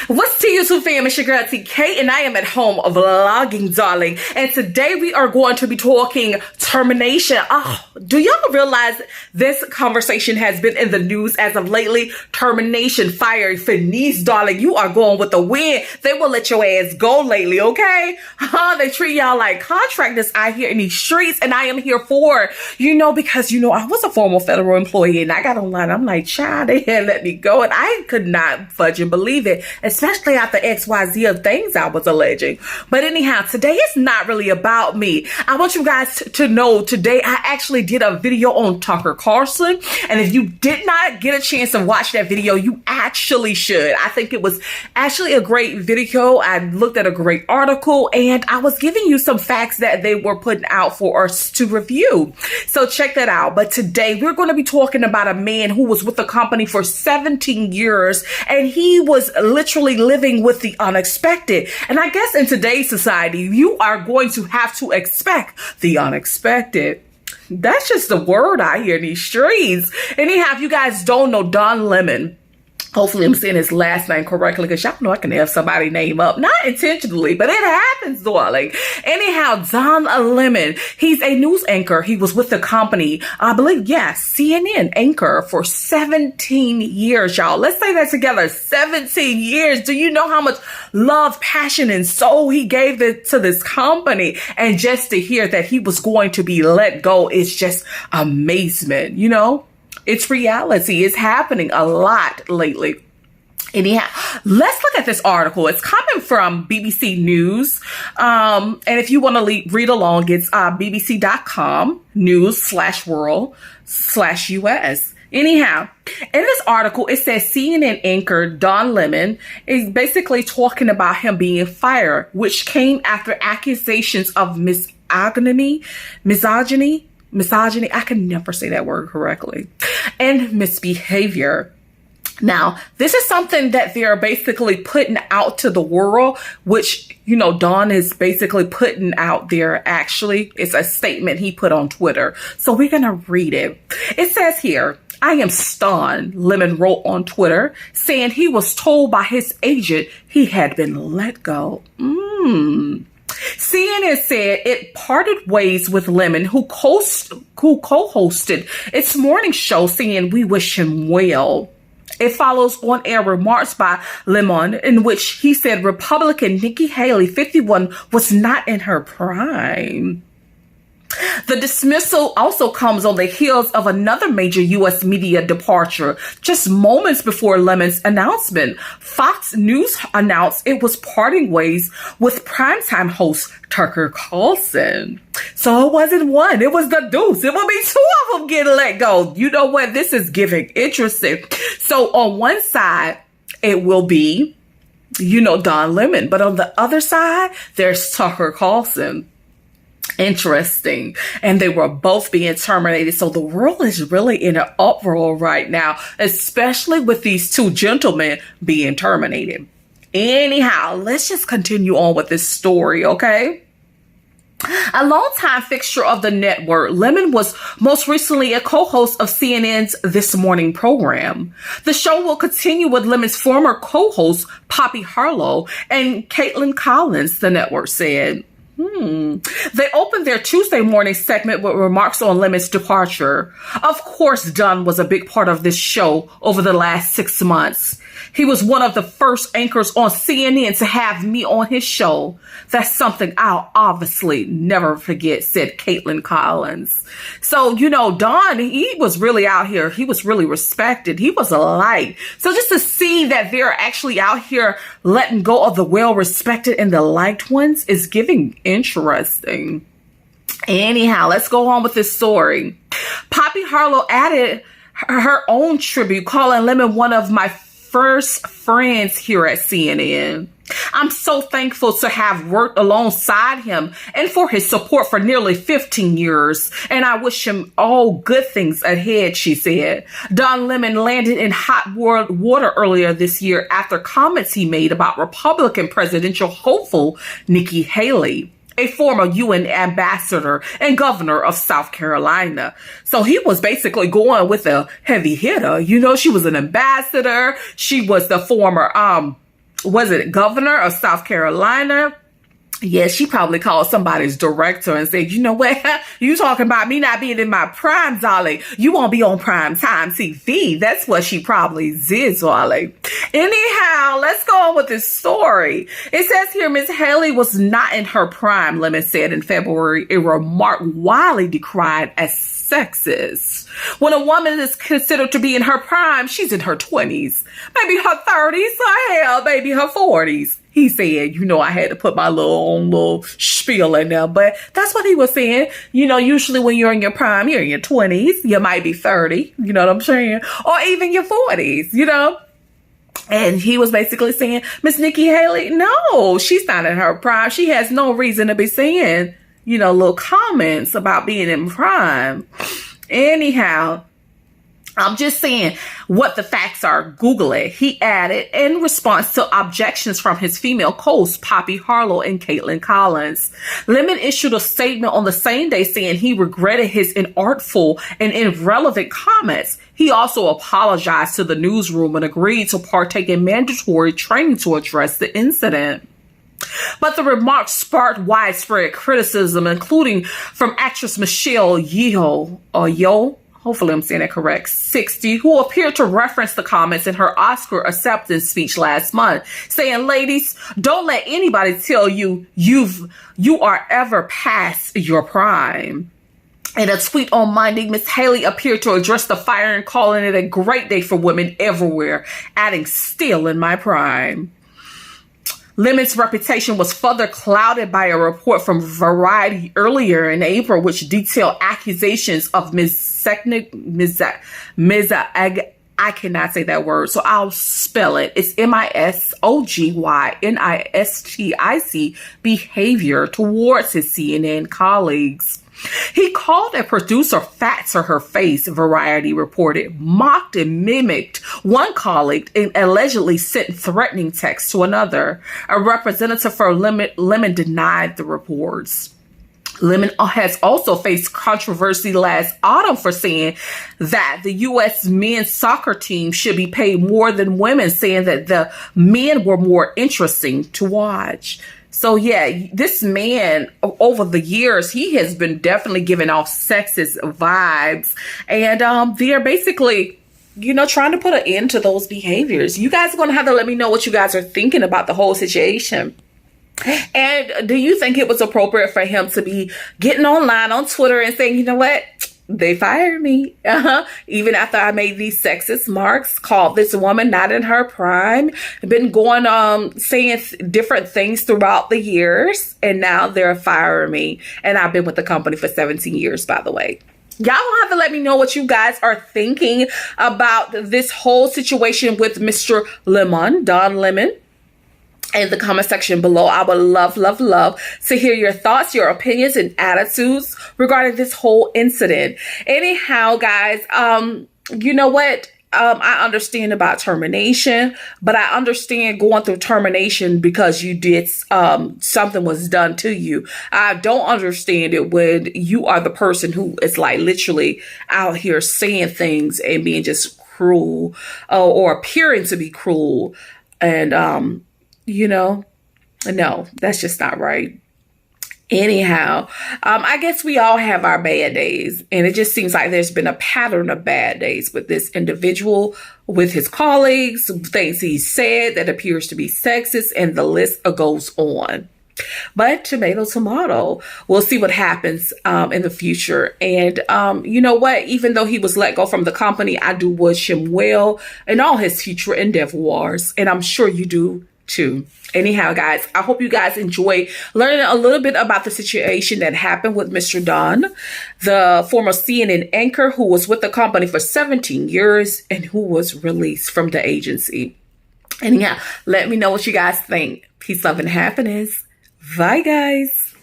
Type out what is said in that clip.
What's to YouTube fam? It's your girl TK and I am at home vlogging, darling. And today we are going to be talking termination. Oh, do y'all realize this conversation has been in the news as of lately? Termination, fire, finis, darling. You are going with the wind. They will let your ass go lately, okay? They treat y'all like contractors out here in these streets, and I am here for, because, I was a former federal employee and I got online. I'm like, child, they had let me go, and I could not fudge and believe it, especially after XYZ of things I was alleging. But anyhow, today is not really about me. I want you guys to know today I actually did a video on Tucker Carlson, and if you did not get a chance to watch that video, you actually should. I think it was actually a great video. I looked at a great article, and I was giving you some facts that they were putting out for us to review. So check that out. But today we're going to be talking about a man who was with the company for 17 years, and he was literally living with the unexpected. And I guess in today's society, you are going to have to expect the unexpected. That's just the word I hear in these streets. Anyhow, if you guys don't know Don Lemon, hopefully I'm saying his last name correctly, because y'all know I can have somebody's name up. Not intentionally, but it happens, darling. Anyhow, Don Lemon, he's a news anchor. He was with the company, I believe, CNN anchor for 17 years, y'all. Let's say that together, 17 years. Do you know how much love, passion, and soul he gave to this company? And just to hear that he was going to be let go is just amazement, It's reality. It's happening a lot lately. Anyhow, let's look at this article. It's coming from BBC News. And if you want to read along, it's bbc.com news/world/US. Anyhow, in this article, it says CNN anchor Don Lemon is basically talking about him being fired, which came after accusations of misogyny, I can never say that word correctly, and misbehavior. Now, this is something that they're basically putting out to the world, which, Don is basically putting out there. Actually, it's a statement he put on Twitter. So we're going to read it. It says here, "I am stunned," Lemon wrote on Twitter, saying he was told by his agent he had been let go. CNN said it parted ways with Lemon, who co-hosted its morning show, saying we wish him well. It follows on-air remarks by Lemon in which he said Republican Nikki Haley, 51, was not in her prime. The dismissal also comes on the heels of another major U.S. media departure. Just moments before Lemon's announcement, Fox News announced it was parting ways with primetime host Tucker Carlson. So it wasn't one, it was the deuce. It will be two of them getting let go. You know what? This is giving interesting. So on one side, it will be, Don Lemon. But on the other side, there's Tucker Carlson. Interesting. And they were both being terminated. So the world is really in an uproar right now, especially with these two gentlemen being terminated. Anyhow, let's just continue on with this story, okay? A longtime fixture of the network, Lemon was most recently a co-host of CNN's This Morning program. The show will continue with Lemon's former co-host, Poppy Harlow, and Caitlin Collins, the network said. They opened their Tuesday morning segment with remarks on Lemon's departure. Of course, Dunn was a big part of this show over the last 6 months. He was one of the first anchors on CNN to have me on his show. That's something I'll obviously never forget, said Caitlin Collins. So, Don, he was really out here. He was really respected. He was a light. So just to see that they're actually out here letting go of the well-respected and the liked ones is giving interesting. Anyhow, let's go on with this story. Poppy Harlow added her own tribute, calling Lemon one of my first friends here at CNN. I'm so thankful to have worked alongside him and for his support for nearly 15 years. And I wish him all good things ahead, she said. Don Lemon landed in hot water earlier this year after comments he made about Republican presidential hopeful Nikki Haley, a former UN ambassador and governor of South Carolina. So he was basically going with a heavy hitter. She was an ambassador. She was the former was it governor of South Carolina? Yeah, she probably called somebody's director and said, you know what? You talking about me not being in my prime, Zolly. You won't be on prime time TV. That's what she probably did, Zolly. Anyhow, let's go on with this story. It says here, Miss Haley was not in her prime, Lemon said in February, a remark widely decried as sexist. When a woman is considered to be in her prime, she's in her 20s, maybe her 30s, or hell, maybe her 40s. He said, you know, I had to put my little spiel in there, but that's what he was saying. You know, usually when you're in your prime, you're in your 20s, you might be 30, you know what I'm saying? Or even your 40s, you know? And he was basically saying, Miss Nikki Haley, no, she's not in her prime. She has no reason to be saying, you know, little comments about being in prime. Anyhow, I'm just saying what the facts are. Google it. He added in response to objections from his female co-hosts, Poppy Harlow and Caitlin Collins. Lemon issued a statement on the same day saying he regretted his inartful and irrelevant comments. He also apologized to the newsroom and agreed to partake in mandatory training to address the incident. But the remarks sparked widespread criticism, including from actress Michelle Yeoh, hopefully I'm saying it correct, 60, who appeared to reference the comments in her Oscar acceptance speech last month, saying, ladies, don't let anybody tell you you are ever past your prime. In a tweet on Monday, Miss Haley appeared to address the fire and calling it a great day for women everywhere, adding, still in my prime. Lemon's reputation was further clouded by a report from Variety earlier in April, which detailed accusations of misogyny. I cannot say that word, so I'll spell it. It's misogynistic behavior towards his CNN colleagues. He called a producer fat to her face, Variety reported, mocked and mimicked one colleague, and allegedly sent threatening texts to another. A representative for Lemon denied the reports. Lemon has also faced controversy last autumn for saying that the U.S. men's soccer team should be paid more than women, saying that the men were more interesting to watch. So yeah, this man over the years, he has been definitely giving off sexist vibes, and they're basically, you know, trying to put an end to those behaviors. You guys are going to have to let me know what you guys are thinking about the whole situation. And do you think it was appropriate for him to be getting online on Twitter and saying, you know what? They fired me. Even after I made these sexist marks, called this woman not in her prime, been going saying different things throughout the years, and now they're firing me. And I've been with the company for 17 years, by the way. Y'all will have to let me know what you guys are thinking about this whole situation with Mr. Lemon, Don Lemon, in the comment section below. I would love to hear your thoughts, your opinions, and attitudes regarding this whole incident. Anyhow, guys, you know what? I understand about termination, but I understand going through termination because you did something was done to you. I don't understand it when you are the person who is like literally out here saying things and being just cruel or appearing to be cruel. And, you know, no, that's just not right. Anyhow, I guess we all have our bad days, and it just seems like there's been a pattern of bad days with this individual, with his colleagues, things he said that appears to be sexist, and the list goes on. But tomato, we'll see what happens in the future. And you know what? Even though he was let go from the company, I do wish him well in all his future endeavors, and I'm sure you do too. Anyhow, guys, I hope you guys enjoy learning a little bit about the situation that happened with Mr. Don, the former CNN anchor who was with the company for 17 years and who was released from the agency. Anyhow, let me know what you guys think. Peace, love, and happiness. Bye, guys.